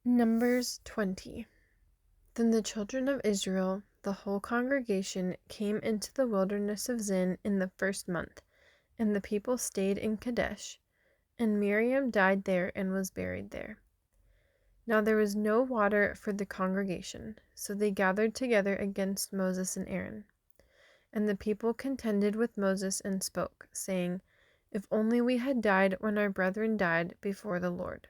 Numbers 20. Then the children of Israel, the whole congregation, came into the wilderness of Zin in the first month, and the people stayed in Kadesh, and Miriam died there and was buried there. Now there was no water for the congregation, so they gathered together against Moses and Aaron. And the people contended with Moses and spoke, saying, If only we had died when our brethren died before the Lord.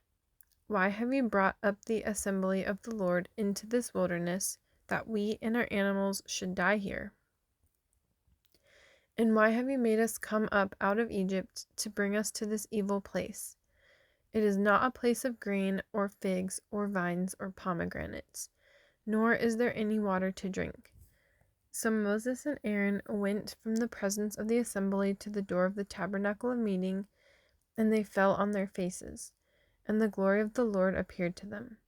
Why have you brought up the assembly of the Lord into this wilderness, that we and our animals should die here? And why have you made us come up out of Egypt to bring us to this evil place? It is not a place of grain, or figs, or vines, or pomegranates, nor is there any water to drink. So Moses and Aaron went from the presence of the assembly to the door of the tabernacle of meeting, and they fell on their faces, and the glory of the Lord appeared to them.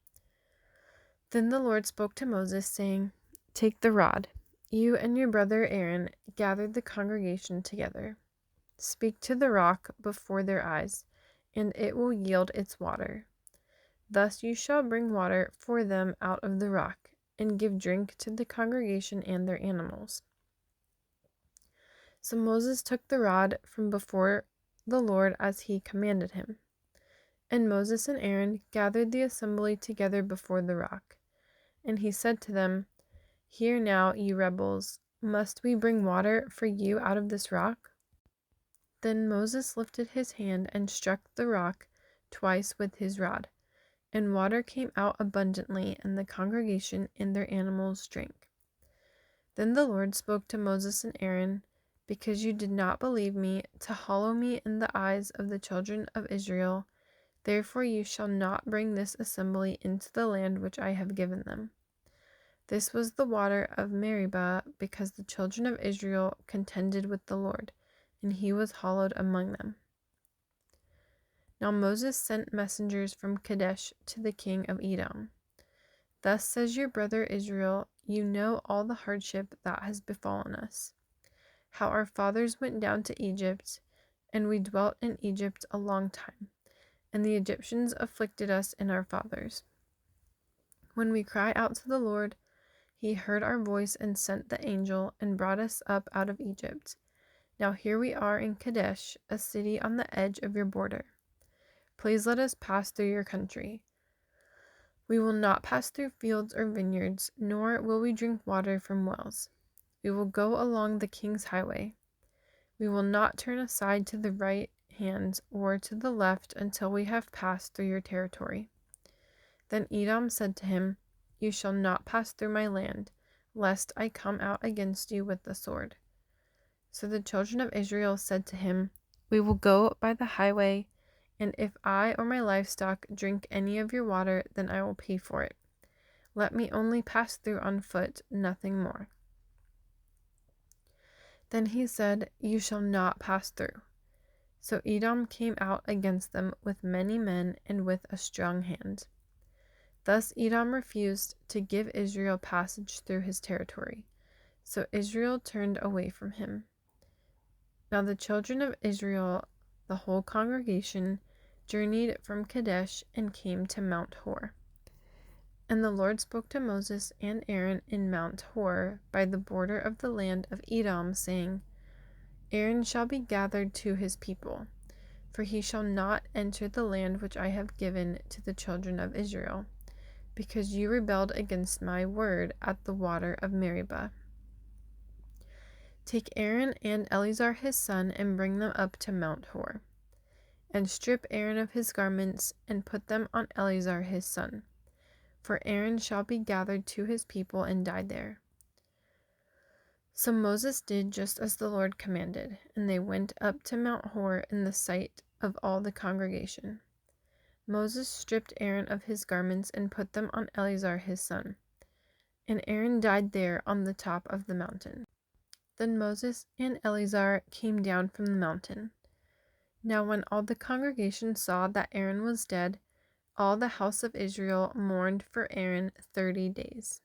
Then the Lord spoke to Moses, saying, Take the rod. You and your brother Aaron gathered the congregation together. Speak to the rock before their eyes, and it will yield its water. Thus you shall bring water for them out of the rock, and give drink to the congregation and their animals. So Moses took the rod from before the Lord as he commanded him. And Moses and Aaron gathered the assembly together before the rock. And he said to them, Hear now, ye rebels, must we bring water for you out of this rock? Then Moses lifted his hand and struck the rock twice with his rod, and water came out abundantly, and the congregation and their animals drank. Then the Lord spoke to Moses and Aaron, Because you did not believe me, to hallow me in the eyes of the children of Israel, therefore you shall not bring this assembly into the land which I have given them. This was the water of Meribah, because the children of Israel contended with the Lord, and he was hallowed among them. Now Moses sent messengers from Kadesh to the king of Edom. Thus says your brother Israel, You know all the hardship that has befallen us, how our fathers went down to Egypt, and we dwelt in Egypt a long time, and the Egyptians afflicted us and our fathers. When we cried out to the Lord, he heard our voice and sent the angel and brought us up out of Egypt. Now here we are in Kadesh, a city on the edge of your border. Please let us pass through your country. We will not pass through fields or vineyards, nor will we drink water from wells. We will go along the king's highway. We will not turn aside to the right hand or to the left until we have passed through your territory. Then Edom said to him, You shall not pass through my land, lest I come out against you with the sword. So the children of Israel said to him, We will go by the highway, and if I or my livestock drink any of your water, then I will pay for it. Let me only pass through on foot, nothing more. Then he said, You shall not pass through. So Edom came out against them with many men and with a strong hand. Thus Edom refused to give Israel passage through his territory. So Israel turned away from him. Now the children of Israel, the whole congregation, journeyed from Kadesh and came to Mount Hor. And the Lord spoke to Moses and Aaron in Mount Hor by the border of the land of Edom, saying, Aaron shall be gathered to his people, for he shall not enter the land which I have given to the children of Israel, because you rebelled against my word at the water of Meribah. Take Aaron and Eleazar his son, and bring them up to Mount Hor. And strip Aaron of his garments, and put them on Eleazar his son. For Aaron shall be gathered to his people and die there. So Moses did just as the Lord commanded, and they went up to Mount Hor in the sight of all the congregation. Moses stripped Aaron of his garments and put them on Eleazar his son. And Aaron died there on the top of the mountain. Then Moses and Eleazar came down from the mountain. Now when all the congregation saw that Aaron was dead, all the house of Israel mourned for Aaron 30 days.